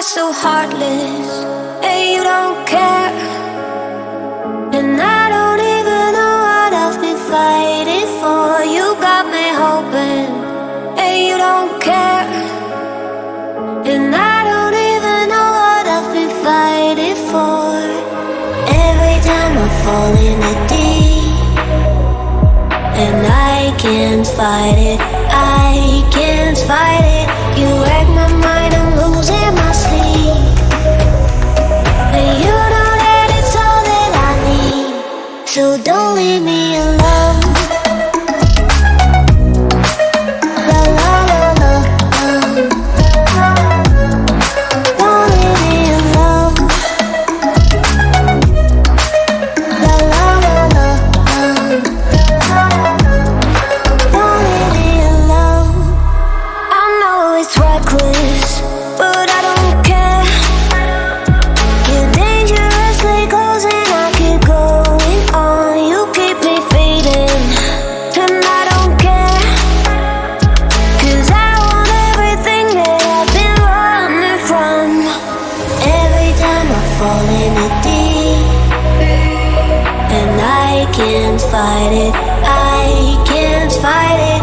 are so heartless, and you don't care. And I don't even know what I've been fighting for. You got me hoping, and you don't care. And I don't even know what I've been fighting for. Every time I fall in the deep, and I can't fight it, I can't fight it. You wreck my mind, I'm losing my sleep. And you know that it's all that I need, so don't leave me alone. La la la la, don't leave me alone. La la la la, don't leave me alone. I know it's reckless, but I don't care. You're dangerously close and I keep going on. You keep me fading, and I don't care. 'Cause I want everything that I've been running from. Every time I fall in the deep, and I can't fight it, I can't fight it.